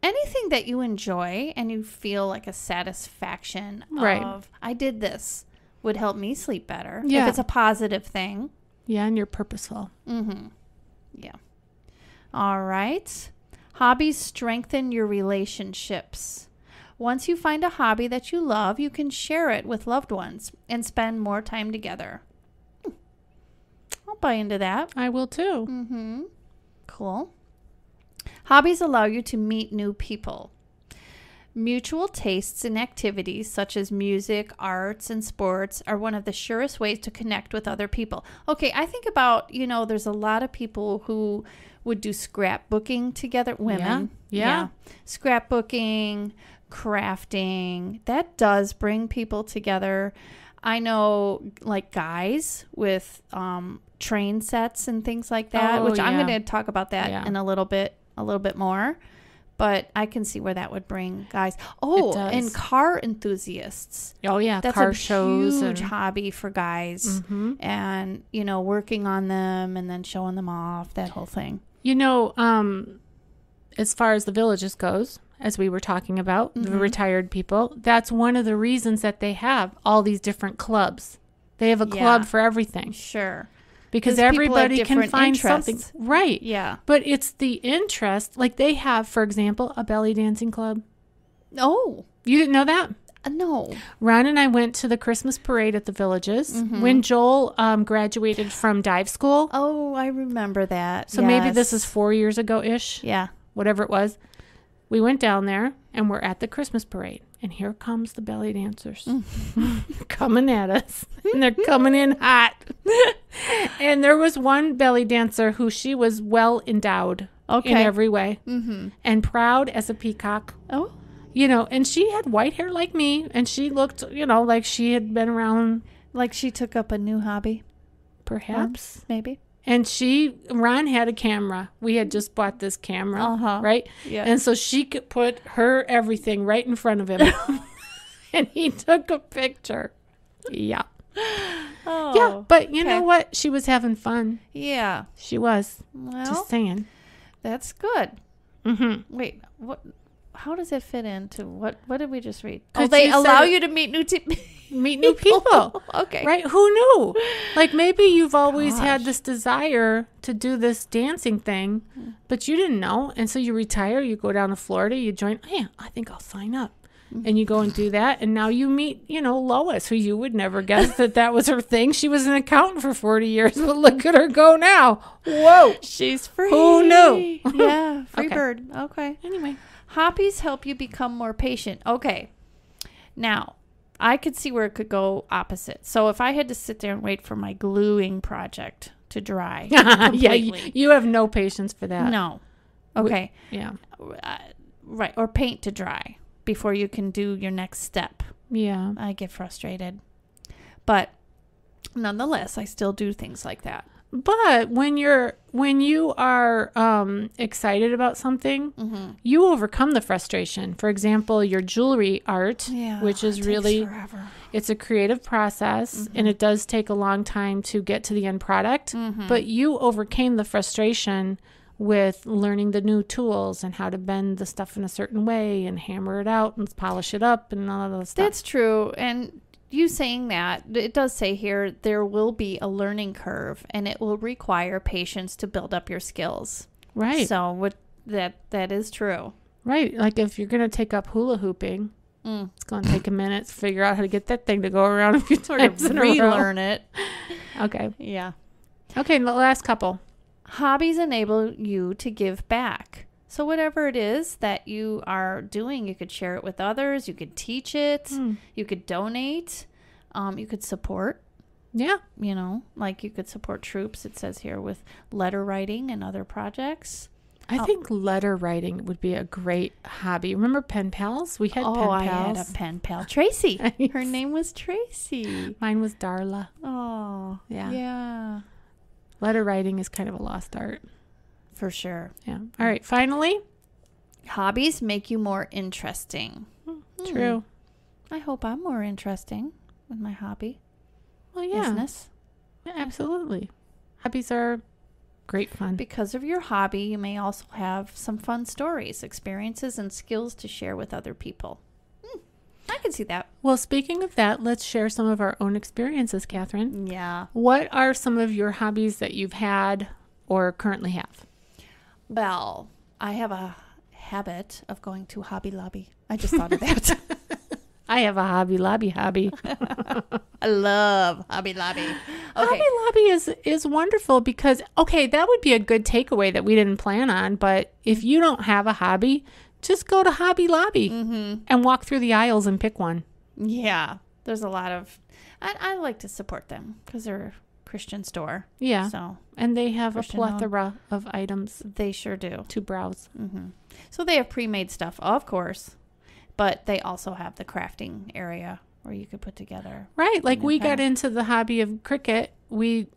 Anything that you enjoy and you feel like a satisfaction Right. of, I did this, would help me sleep better. Yeah. If it's a positive thing. Yeah, and you're purposeful. Mm-hmm. Yeah. All right. Hobbies strengthen your relationships. Once you find a hobby that you love, you can share it with loved ones and spend more time together. I'll buy into that. I will too. Mm-hmm. Cool. Hobbies allow you to meet new people. Mutual tastes in activities such as music, arts, and sports are one of the surest ways to connect with other people. Okay, I think about, there's a lot of people who would do scrapbooking together. Women. Yeah. Scrapbooking, crafting. That does bring people together. I know like guys with train sets and things like that, Oh, which I'm yeah. going to talk about that in a little bit more. But I can see where that would bring guys. Oh, does. and car enthusiasts. Oh yeah, That's car a shows huge and hobby for guys. Mhm. And, working on them and then showing them off, that whole thing. As far as the villages goes, as we were talking about, the retired people, that's one of the reasons that they have all these different clubs. They have a club for everything Sure. because 'Cause people have everybody can different find interests. something. Right. Yeah. But it's the interest. Like they have, for example, a belly dancing club. Oh, You didn't know that? no. Ron and I went to the Christmas parade at the villages when Joel graduated from dive school. Oh, I remember that. So maybe this is Yes. 4 years ago-ish. Yeah. Whatever it was. We went down there and we're at the Christmas parade. And here comes the belly dancers coming at us. And they're coming in hot. And there was one belly dancer who she was well endowed in every way. Mm-hmm. And proud as a peacock. Oh. And she had white hair like me. And she looked, like she had been around. Like she took up a new hobby. Perhaps. Maybe. And Ron had a camera. We had just bought this camera, right? Yeah. And so she could put her everything right in front of him. And he took a picture. Yeah. Oh. Yeah, but you know what? She was having fun. Yeah. She was. Well, Just saying. that's good. Mm-hmm. Wait, what? How does it fit into what did we just read? 'Cause Oh, they you said allow it- you to meet new Meet new people. Okay. Right? Who knew? Like maybe you've always had Gosh. this desire to do this dancing thing, but you didn't know. And so you retire, you go down to Florida, you join, yeah, I think I'll sign up. And you go and do that. And now you meet, Lois, who you would never guess that was her thing. She was an accountant for 40 years, but look at her go now. Whoa. She's free. Who knew? Yeah. Free Okay. bird. Okay. Anyway. Hobbies help you become more patient. Okay. Now, I could see where it could go opposite. So if I had to sit there and wait for my gluing project to dry Yeah, completely. you have no patience for that. No. Okay. Yeah. Right. Or paint to dry before you can do your next step. Yeah. I get frustrated. But nonetheless, I still do things like that. But when you are excited about something, you overcome the frustration. For example, your jewelry art, which is really forever. It's a creative process, and it does take a long time to get to the end product. But you overcame the frustration with learning the new tools and how to bend the stuff in a certain way and hammer it out and polish it up and all of those stuff. That's true. And you saying that, it does say here, there will be a learning curve and it will require patience to build up your skills. Right. So that is true. Right. Like if you're going to take up hula hooping, it's going to take a minute to figure out how to get that thing to go around a few times in a row. Relearn it. Okay. Yeah. Okay, the last couple. Hobbies enable you to give back. So whatever it is that you are doing, you could share it with others. You could teach it. You could donate. You could support. Yeah. You know, like you could support troops, it says here, with letter writing and other projects. I think letter writing would be a great hobby. Remember pen pals? We had pen pals. I had a pen pal. Tracy. Her name was Tracy. Mine was Darla. Oh. Yeah. Yeah. Letter writing is kind of a lost art. For sure. Yeah. All right. Finally. Hobbies make you more interesting. True. I hope I'm more interesting with my hobby. Well, yeah. Business. Yeah, absolutely. Hobbies are great fun. Because of your hobby, you may also have some fun stories, experiences, and skills to share with other people. I can see that. Well, speaking of that, let's share some of our own experiences, Cathrine. Yeah. What are some of your hobbies that you've had or currently have? Well, I have a habit of going to Hobby Lobby. I just thought of that. I have a Hobby Lobby hobby. I love Hobby Lobby. Okay. Hobby Lobby is wonderful because, okay, that would be a good takeaway that we didn't plan on. But if you don't have a hobby, just go to Hobby Lobby and walk through the aisles and pick one. Yeah. There's a lot of, I like to support them because they're a Christian store. Yeah. So, and they have Christian a plethora of items they sure do to browse. So they have pre-made stuff, of course, but they also have the crafting area where you could put together. Right. Like we got into the hobby of cricket. We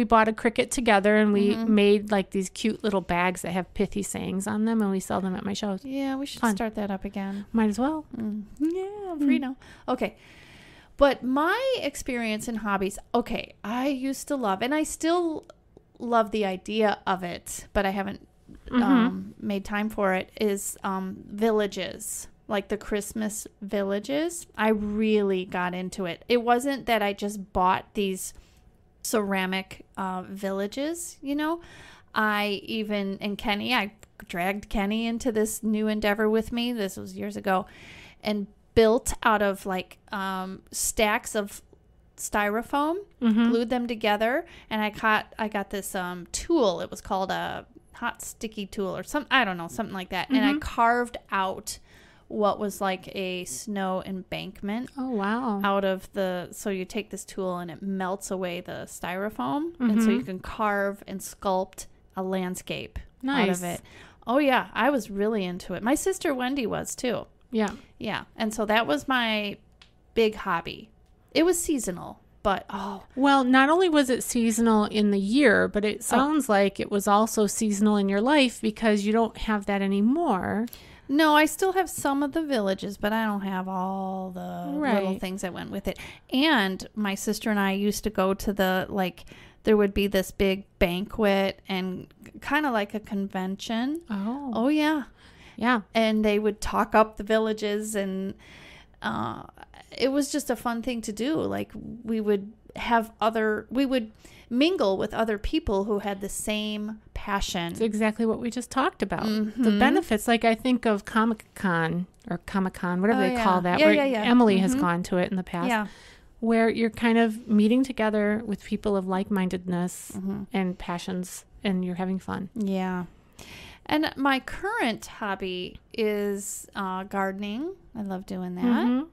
bought a cricket together and we made like these cute little bags that have pithy sayings on them and we sell them at my shows. Yeah, we should start that up again. Might as well. Yeah, I'm free now. Okay. But my experience in hobbies, okay, I used to love, and I still love the idea of it, but I haven't made time for it, is villages. Like the Christmas villages. I really got into it. It wasn't that I just bought these ceramic villages, you know. I dragged Kenny into this new endeavor with me. This was years ago. And built out of like stacks of styrofoam, glued them together. And I got this tool. It was called a hot sticky tool or something. I don't know, something like that. And I carved out what was like a snow embankment. Oh, wow. So you take this tool and it melts away the styrofoam. And so you can carve and sculpt a landscape out of it. Oh, yeah. I was really into it. My sister Wendy was too. Yeah. Yeah. And so that was my big hobby. It was seasonal, but well, not only was it seasonal in the year, but it sounds like it was also seasonal in your life because you don't have that anymore. No, I still have some of the villages, but I don't have all the little things that went with it. And my sister and I used to go to there would be this big banquet and kind of like a convention. Oh, yeah. Yeah. And they would talk up the villages and it was just a fun thing to do. Like we would mingle with other people who had the same passion. It's exactly what we just talked about. The benefits, like I think of Comic-Con, whatever they call that, where Emily has gone to it in the past, where you're kind of meeting together with people of like-mindedness and passions, and you're having fun. Yeah. And my current hobby is gardening. I love doing that.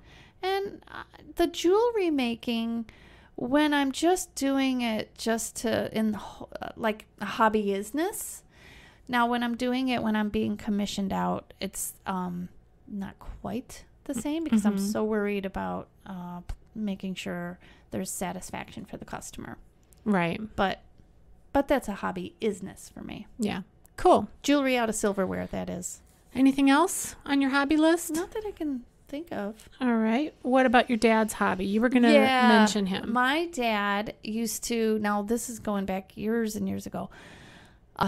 And the jewelry making, when I'm just doing it like a hobbyisness. Now, when I'm doing it, when I'm being commissioned out, it's not quite the same because I'm so worried about making sure there's satisfaction for the customer. Right. But that's a hobby isness for me. Yeah. Cool. Jewelry out of silverware, that is. Anything else on your hobby list? Not that I can think of. All right. What about your dad's hobby? You were going to mention him. My dad used to, now this is going back years and years ago.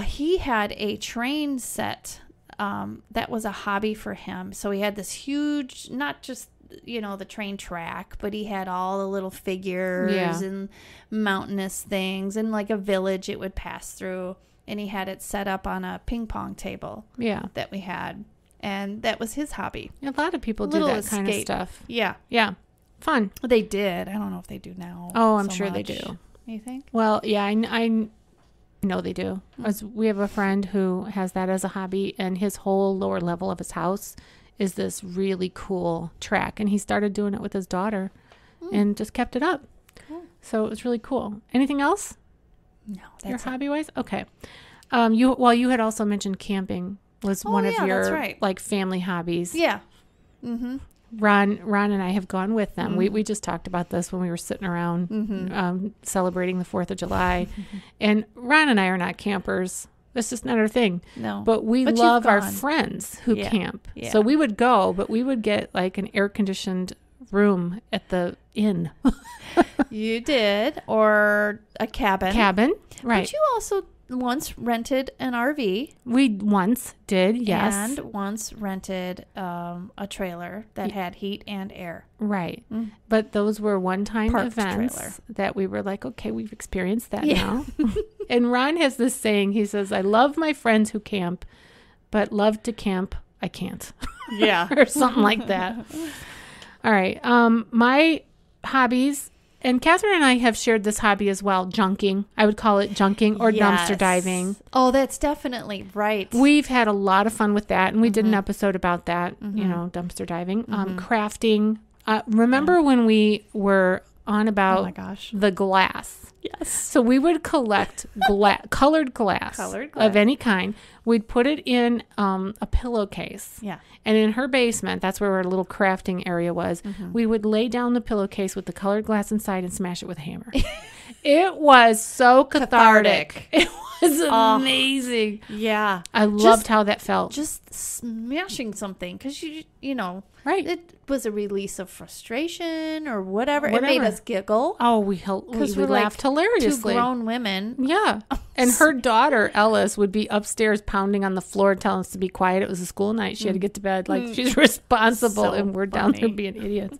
He had a train set that was a hobby for him. So he had this huge, not just, the train track, but he had all the little figures and mountainous things and like a village it would pass through. And he had it set up on a ping pong table that we had. And that was his hobby. A lot of people do that kind of stuff. Yeah. Yeah. Fun. They did. I don't know if they do now. Oh, I'm sure they do. You think? Well, yeah, I know they do. As we have a friend who has that as a hobby, and his whole lower level of his house is this really cool track. And he started doing it with his daughter and just kept it up. Cool. So it was really cool. Anything else? No, that's your hobby-wise? Okay. You had also mentioned camping was one of your like family hobbies. Yeah. Mm-hmm. Ron and I have gone with them. We just talked about this when we were sitting around celebrating the 4th of July. And Ron and I are not campers. That's just not our thing. No. But we love our friends who camp. Yeah. So we would go, but we would get like an air-conditioned room at the inn. You did, or a cabin. Right. But you also once rented an RV. We once did, yes. And once rented a trailer that had heat and air. Right. But those were one-time events that we were like, okay, we've experienced that now. And Ron has this saying, he says, I love my friends who camp, but love to camp, I can't. Yeah. Or something like that. All right. My hobbies, and Cathrine and I have shared this hobby as well, junking. I would call it junking or dumpster diving. Oh, that's definitely right. We've had a lot of fun with that, and we did an episode about that, dumpster diving. Crafting. Remember when we were on about the glass? Yes. So we would collect colored glass of any kind. We'd put it in a pillowcase. Yeah. And in her basement, that's where our little crafting area was, we would lay down the pillowcase with the colored glass inside and smash it with a hammer. It was so cathartic. It was amazing. Yeah. I loved how that felt. Just smashing something because, right. It was a release of frustration or whatever. It made us giggle. Oh, we laughed hilariously. 2 grown women. Yeah. And her daughter, Ellis, would be upstairs pounding on the floor telling us to be quiet. It was a school night. She had to get to bed. Like, she's responsible, and we're down there being idiots.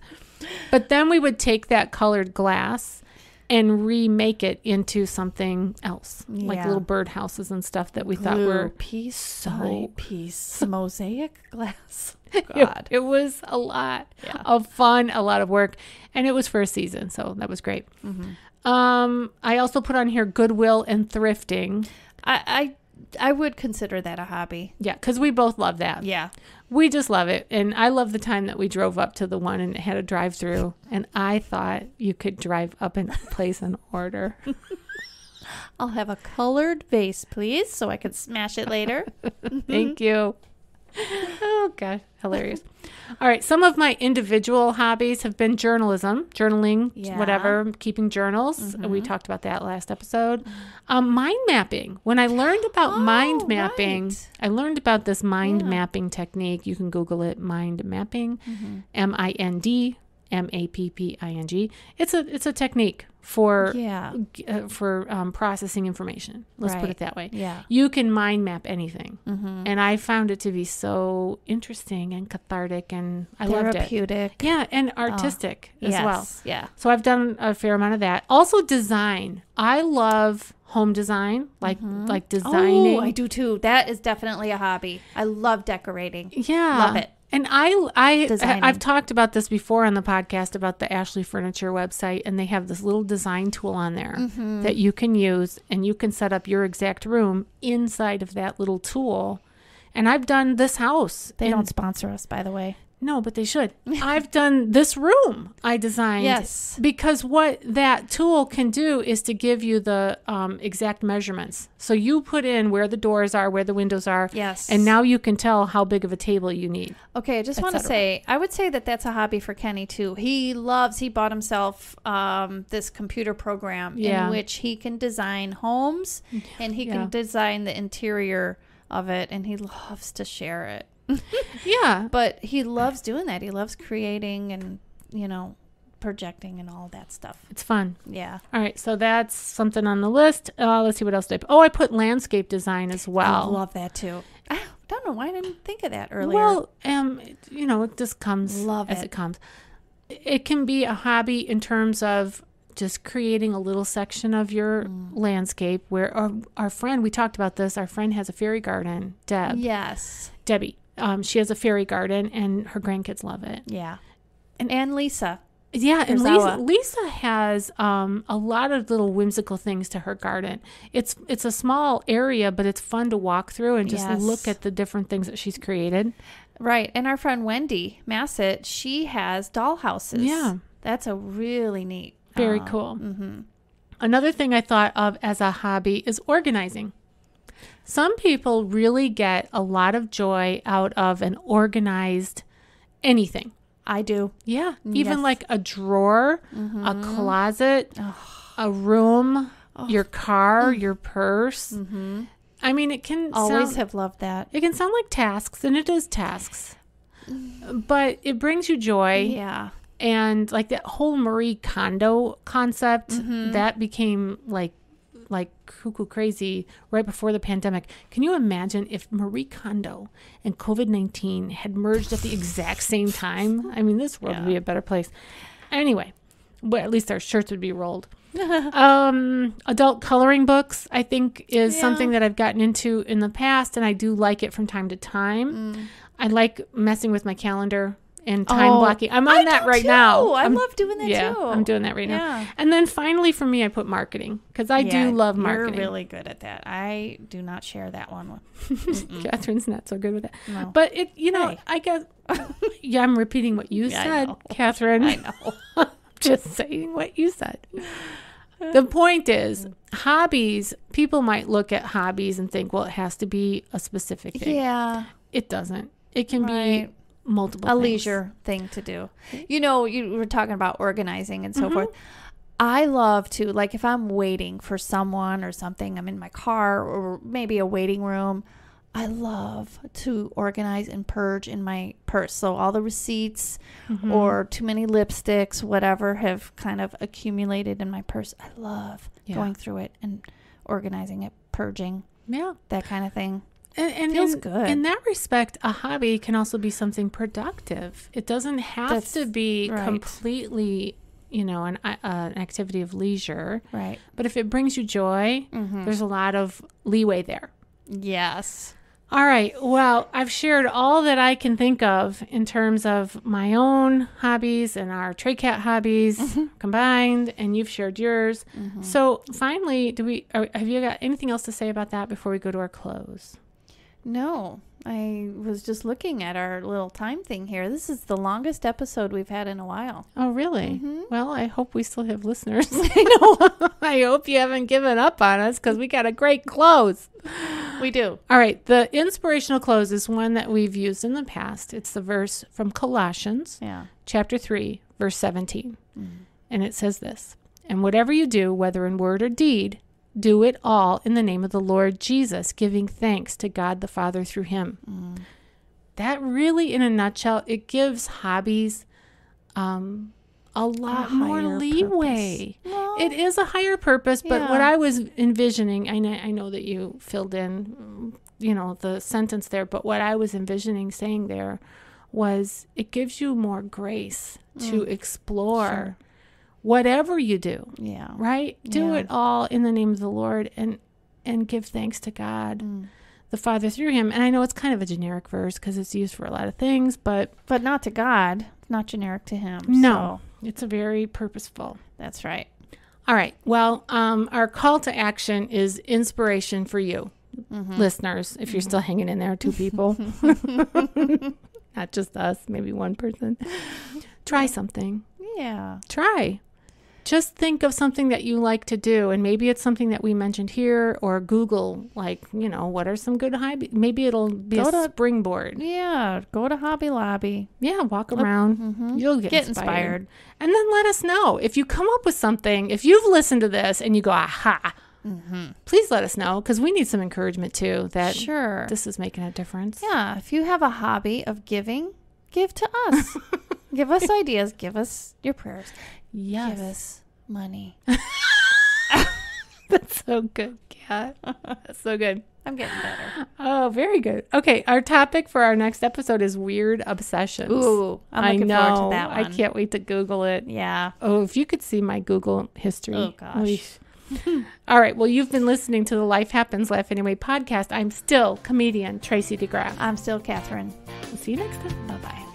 But then we would take that colored glass and remake it into something else, like little birdhouses and stuff that we thought were piece by piece mosaic glass. God, it was a lot of fun, a lot of work, and it was for a season, so that was great. I also put on here Goodwill and thrifting. I would consider that a hobby. Yeah, because we both love that. Yeah. We just love it. And I love the time that we drove up to the one and it had a drive-through. And I thought you could drive up and place an order. I'll have a colored vase, please, so I can smash it later. Thank you. Oh, gosh. Hilarious. All right. Some of my individual hobbies have been journaling, whatever, keeping journals. We talked about that last episode. Mind mapping. When I learned about mind mapping, I learned about this mind mapping technique. You can Google it, mind mapping, MIND. MAPPING. It's a technique for processing information. Let's put it that way. Yeah. You can mind map anything, and I found it to be so interesting and cathartic, and I loved it. Therapeutic. Yeah, and artistic as well. Yeah. So I've done a fair amount of that. Also, design. I love home design, like designing. Oh, I do too. That is definitely a hobby. I love decorating. Yeah, love it. And I've talked about this before on the podcast about the Ashley Furniture website, and they have this little design tool on there that you can use, and you can set up your exact room inside of that little tool. And I've done this house. They don't sponsor us, by the way. No, but they should. I've done this room I designed. Yes. Because what that tool can do is to give you the exact measurements. So you put in where the doors are, where the windows are. Yes. And now you can tell how big of a table you need. Okay, I just want to say, I would say that that's a hobby for Kenny too. He bought himself this computer program in which he can design homes and he can design the interior of it, and he loves to share it. Yeah. But he loves doing that. He loves creating and, projecting and all that stuff. It's fun. Yeah. All right. So that's something on the list. Let's see what else did I put. Oh, I put landscape design as well. I love that too. I don't know why I didn't think of that earlier. Well, it just comes as it comes. It can be a hobby in terms of just creating a little section of your landscape where our friend, we talked about this, our friend has a fairy garden, Debbie. She has a fairy garden, and her grandkids love it. Yeah. And Lisa. Yeah, and Lisa has a lot of little whimsical things to her garden. It's a small area, but it's fun to walk through and just look at the different things that she's created. Right. And our friend Wendy Massett, she has doll houses. Yeah. That's a really neat. Very cool. Mm-hmm. Another thing I thought of as a hobby is organizing. Some people really get a lot of joy out of an organized anything. I do. Yeah. Even like a drawer, a closet, a room, your car, your purse. Mm-hmm. I mean, it can always have loved that. It can sound like tasks, and it is tasks. But it brings you joy. Yeah. And like that whole Marie Kondo concept, that became like cuckoo crazy right before the pandemic. Can you imagine if Marie Kondo and COVID-19 had merged at the exact same time? I mean, this world would be a better place. Anyway, but at least our shirts would be rolled. Adult coloring books, I think, is something that I've gotten into in the past, and I do like it from time to time. I like messing with my calendar and time blocking. I'm on that right now. I love doing that too. Yeah, I'm doing that right now. And then finally for me, I put marketing, because I do love marketing. You're really good at that. I do not share that one with Catherine's not so good with that. No. But it, I guess, I'm repeating what you said, Catherine. I know. Just saying what you said. The point is, hobbies, people might look at hobbies and think, well, it has to be a specific thing. Yeah. It doesn't. It can be multiple things. Leisure thing to do. You were talking about organizing and so forth. I love to, like, if I'm waiting for someone or something, I'm in my car or maybe a waiting room, I love to organize and purge in my purse. So all the receipts or too many lipsticks, whatever, have kind of accumulated in my purse. I love going through it and organizing it, purging, that kind of thing. And feels good. In that respect, a hobby can also be something productive. It doesn't have to be completely, an activity of leisure. Right. But if it brings you joy, there's a lot of leeway there. Yes. All right. Well, I've shared all that I can think of in terms of my own hobbies and our Tray Cat hobbies combined, and you've shared yours. So finally, have you got anything else to say about that before we go to our close? No, I was just looking at our little time thing here. This is the longest episode we've had in a while. Oh, really? Well, I hope we still have listeners. I know. I hope you haven't given up on us, because we got a great close. We do. All right. The inspirational close is one that we've used in the past. It's the verse from Colossians, chapter 3, verse 17. And it says this: "And whatever you do, whether in word or deed, do it all in the name of the Lord Jesus, giving thanks to God the Father through him." That really, in a nutshell, it gives hobbies a lot more leeway. Well, it is a higher purpose, but what I was envisioning, I know that you filled in, the sentence there, but what I was envisioning saying there was it gives you more grace to explore whatever you do. Yeah. Right? Do it all in the name of the Lord and give thanks to God, the Father through him. And I know it's kind of a generic verse because it's used for a lot of things, but not to God. It's not generic to him. No, it's a very purposeful. That's right. All right. Well, our call to action is inspiration for you, listeners, if you're still hanging in there, 2 people. not just us, maybe one person. Try something. Yeah. Try. Just think of something that you like to do, and maybe it's something that we mentioned here, or Google, like, what are some good hobbies? Maybe it'll be a springboard. Yeah, go to Hobby Lobby. Yeah, walk around. You'll get inspired. And then let us know. If you come up with something, if you've listened to this and you go, aha, please let us know, because we need some encouragement too, that this is making a difference. Yeah, if you have a hobby of giving, give to us. Give us ideas. Give us your prayers. Yes. Give us money. That's so good, Kat. That's so good. I'm getting better. Oh, very good. Okay, our topic for our next episode is weird obsessions. Ooh, I'm looking forward to that one. I can't wait to Google it. Yeah. Oh, if you could see my Google history. Oh, gosh. All right. Well, you've been listening to the Life Happens, Laugh Anyway podcast. I'm still comedian Tracy DeGraff. I'm still Cathrine. We'll see you next time. Bye-bye.